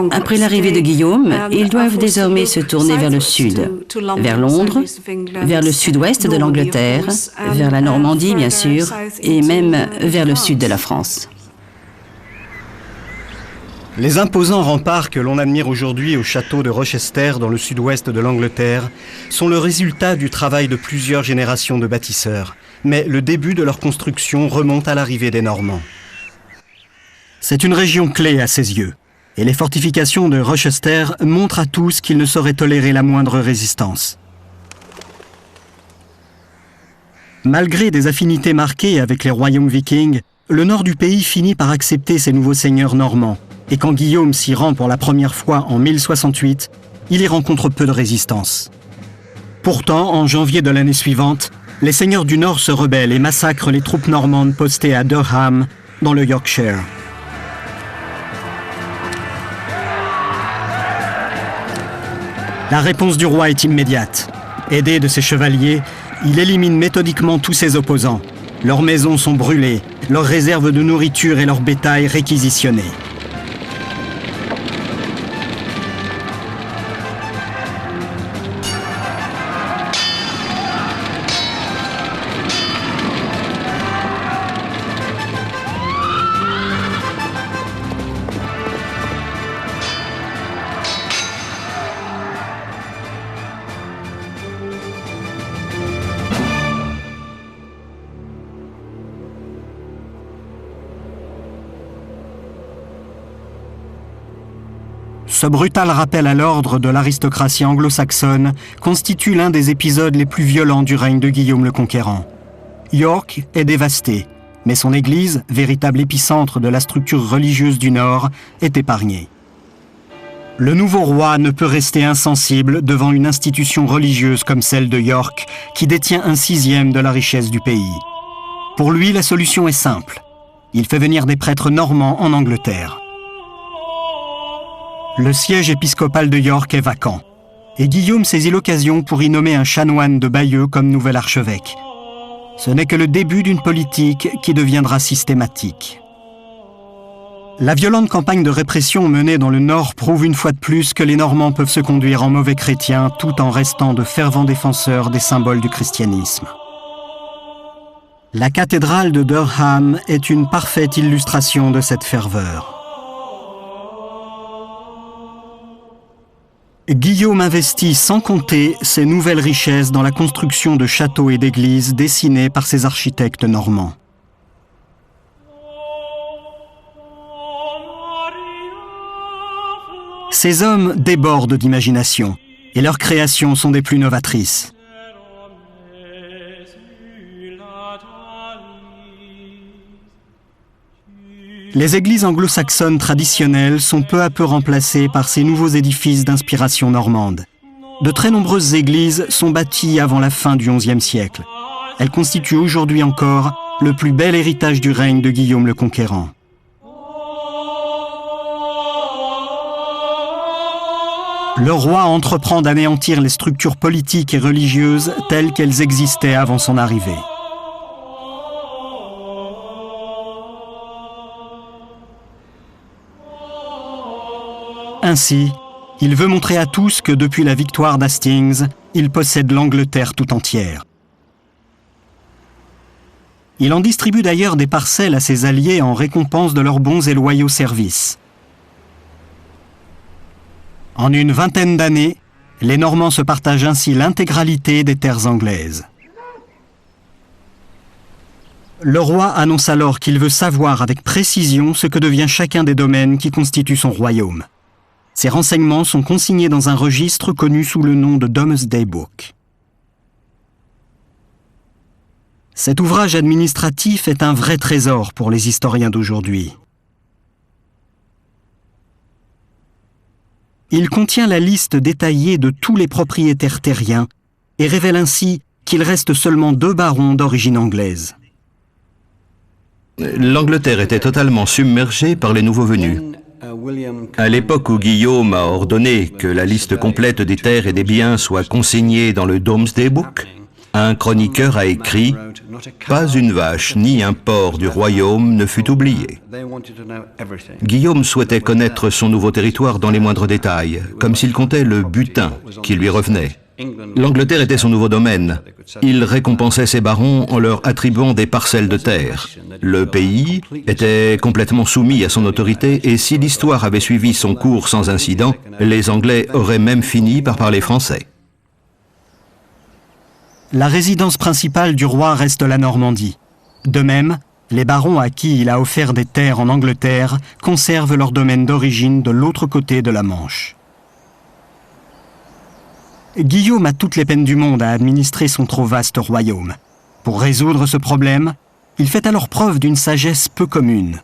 Après l'arrivée de Guillaume, ils doivent désormais se tourner vers le sud, vers Londres, vers le sud-ouest de l'Angleterre, vers la Normandie bien sûr, et même vers le sud de la France. Les imposants remparts que l'on admire aujourd'hui au château de Rochester dans le sud-ouest de l'Angleterre sont le résultat du travail de plusieurs générations de bâtisseurs, mais le début de leur construction remonte à l'arrivée des Normands. C'est une région clé à ses yeux. Et les fortifications de Rochester montrent à tous qu'ils ne sauraient tolérer la moindre résistance. Malgré des affinités marquées avec les royaumes vikings, le nord du pays finit par accepter ces nouveaux seigneurs normands. Et quand Guillaume s'y rend pour la première fois en 1068, il y rencontre peu de résistance. Pourtant, en janvier de l'année suivante, les seigneurs du nord se rebellent et massacrent les troupes normandes postées à Durham, dans le Yorkshire. La réponse du roi est immédiate. Aidé de ses chevaliers, il élimine méthodiquement tous ses opposants. Leurs maisons sont brûlées, leurs réserves de nourriture et leur bétail réquisitionnés. Ce brutal rappel à l'ordre de l'aristocratie anglo-saxonne constitue l'un des épisodes les plus violents du règne de Guillaume le Conquérant. York est dévasté, mais son église, véritable épicentre de la structure religieuse du Nord, est épargnée. Le nouveau roi ne peut rester insensible devant une institution religieuse comme celle de York, qui détient 1/6 de la richesse du pays. Pour lui, la solution est simple. Il fait venir des prêtres normands en Angleterre. Le siège épiscopal de York est vacant, et Guillaume saisit l'occasion pour y nommer un chanoine de Bayeux comme nouvel archevêque. Ce n'est que le début d'une politique qui deviendra systématique. La violente campagne de répression menée dans le Nord prouve une fois de plus que les Normands peuvent se conduire en mauvais chrétiens tout en restant de fervents défenseurs des symboles du christianisme. La cathédrale de Durham est une parfaite illustration de cette ferveur. Guillaume investit sans compter ses nouvelles richesses dans la construction de châteaux et d'églises dessinés par ses architectes normands. Ces hommes débordent d'imagination et leurs créations sont des plus novatrices. Les églises anglo-saxonnes traditionnelles sont peu à peu remplacées par ces nouveaux édifices d'inspiration normande. De très nombreuses églises sont bâties avant la fin du XIe siècle. Elles constituent aujourd'hui encore le plus bel héritage du règne de Guillaume le Conquérant. Le roi entreprend d'anéantir les structures politiques et religieuses telles qu'elles existaient avant son arrivée. Ainsi, il veut montrer à tous que depuis la victoire d'Hastings, il possède l'Angleterre tout entière. Il en distribue d'ailleurs des parcelles à ses alliés en récompense de leurs bons et loyaux services. En une vingtaine d'années, les Normands se partagent ainsi l'intégralité des terres anglaises. Le roi annonce alors qu'il veut savoir avec précision ce que devient chacun des domaines qui constituent son royaume. Ces renseignements sont consignés dans un registre connu sous le nom de Domesday Book. Cet ouvrage administratif est un vrai trésor pour les historiens d'aujourd'hui. Il contient la liste détaillée de tous les propriétaires terriens et révèle ainsi qu'il reste seulement 2 barons d'origine anglaise. L'Angleterre était totalement submergée par les nouveaux venus. À l'époque où Guillaume a ordonné que la liste complète des terres et des biens soit consignée dans le Domesday Book, un chroniqueur a écrit pas une vache ni un porc du royaume ne fut oublié. Guillaume souhaitait connaître son nouveau territoire dans les moindres détails, comme s'il comptait le butin qui lui revenait. L'Angleterre était son nouveau domaine. Il récompensait ses barons en leur attribuant des parcelles de terre. Le pays était complètement soumis à son autorité et si l'histoire avait suivi son cours sans incident, les Anglais auraient même fini par parler français. La résidence principale du roi reste la Normandie. De même, les barons à qui il a offert des terres en Angleterre conservent leur domaine d'origine de l'autre côté de la Manche. Guillaume a toutes les peines du monde à administrer son trop vaste royaume. Pour résoudre ce problème, il fait alors preuve d'une sagesse peu commune.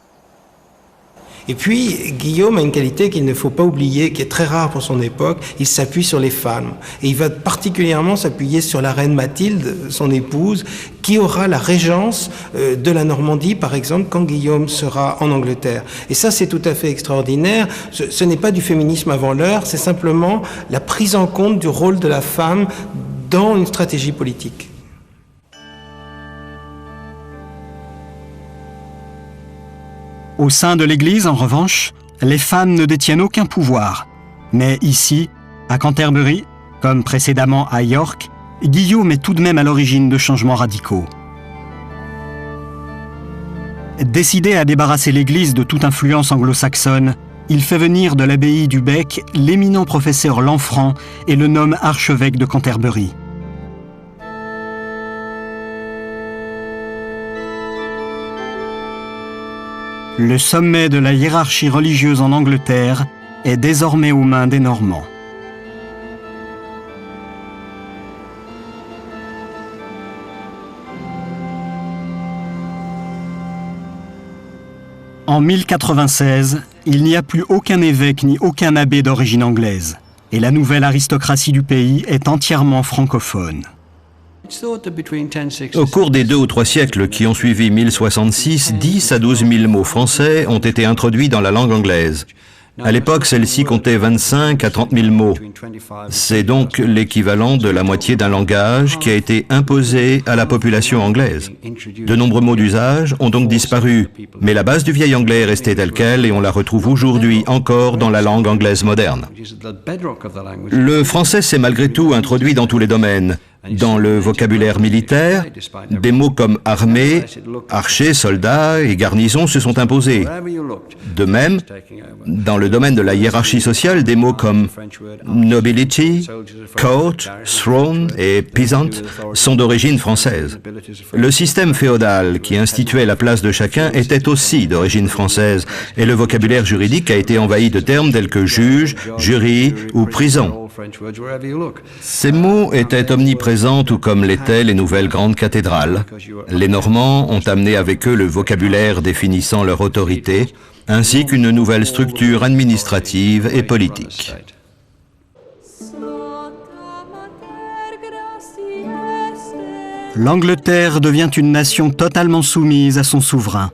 Et puis, Guillaume a une qualité qu'il ne faut pas oublier, qui est très rare pour son époque, il s'appuie sur les femmes. Et il va particulièrement s'appuyer sur la reine Mathilde, son épouse, qui aura la régence de la Normandie, par exemple, quand Guillaume sera en Angleterre. Et ça, c'est tout à fait extraordinaire. Ce n'est pas du féminisme avant l'heure, c'est simplement la prise en compte du rôle de la femme dans une stratégie politique. Au sein de l'Église, en revanche, les femmes ne détiennent aucun pouvoir. Mais ici, à Canterbury, comme précédemment à York, Guillaume est tout de même à l'origine de changements radicaux. Décidé à débarrasser l'Église de toute influence anglo-saxonne, il fait venir de l'abbaye du Bec l'éminent professeur Lanfranc et le nomme archevêque de Canterbury. Le sommet de la hiérarchie religieuse en Angleterre est désormais aux mains des Normands. En 1096, il n'y a plus aucun évêque ni aucun abbé d'origine anglaise, et la nouvelle aristocratie du pays est entièrement francophone. Au cours des 2 ou 3 siècles qui ont suivi 1066, 10 à 12 000 mots français ont été introduits dans la langue anglaise. À l'époque, celle-ci comptait 25 à 30 000 mots. C'est donc l'équivalent de la moitié d'un langage qui a été imposé à la population anglaise. De nombreux mots d'usage ont donc disparu, mais la base du vieil anglais est restée telle quelle et on la retrouve aujourd'hui encore dans la langue anglaise moderne. Le français s'est malgré tout introduit dans tous les domaines. Dans le vocabulaire militaire, des mots comme armée, archer, soldat et garnison se sont imposés. De même, dans le domaine de la hiérarchie sociale, des mots comme nobility, court, throne et peasant sont d'origine française. Le système féodal qui instituait la place de chacun était aussi d'origine française et le vocabulaire juridique a été envahi de termes tels que juge, jury ou prison. Ces mots étaient omniprésents tout comme l'étaient les nouvelles grandes cathédrales. Les Normands ont amené avec eux le vocabulaire définissant leur autorité, ainsi qu'une nouvelle structure administrative et politique. L'Angleterre devient une nation totalement soumise à son souverain.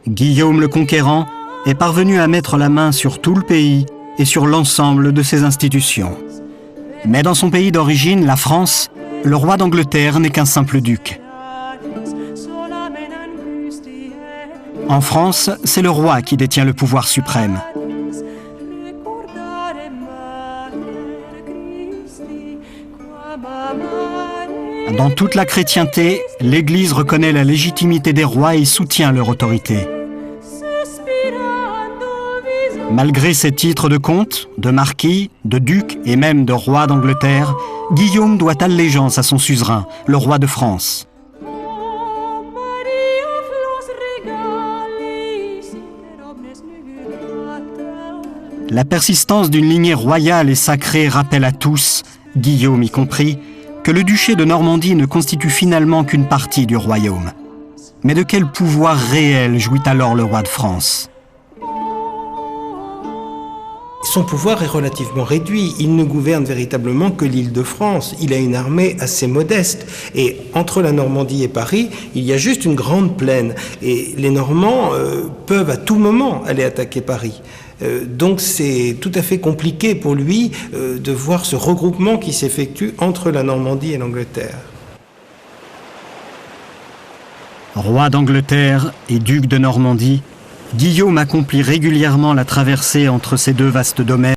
Guillaume le Conquérant est parvenu à mettre la main sur tout le pays et sur l'ensemble de ses institutions. Mais dans son pays d'origine, la France, le roi d'Angleterre n'est qu'un simple duc. En France, c'est le roi qui détient le pouvoir suprême. Dans toute la chrétienté, l'Église reconnaît la légitimité des rois et soutient leur autorité. Malgré ses titres de comte, de marquis, de duc et même de roi d'Angleterre, Guillaume doit allégeance à son suzerain, le roi de France. La persistance d'une lignée royale et sacrée rappelle à tous, Guillaume y compris, que le duché de Normandie ne constitue finalement qu'une partie du royaume. Mais de quel pouvoir réel jouit alors le roi de France ? Son pouvoir est relativement réduit. Il ne gouverne véritablement que l'Île-de-France. Il a une armée assez modeste. Et entre la Normandie et Paris, il y a juste une grande plaine. Et les Normands peuvent à tout moment aller attaquer Paris. Donc c'est tout à fait compliqué pour lui de voir ce regroupement qui s'effectue entre la Normandie et l'Angleterre. Roi d'Angleterre et duc de Normandie, Guillaume accomplit régulièrement la traversée entre ces deux vastes domaines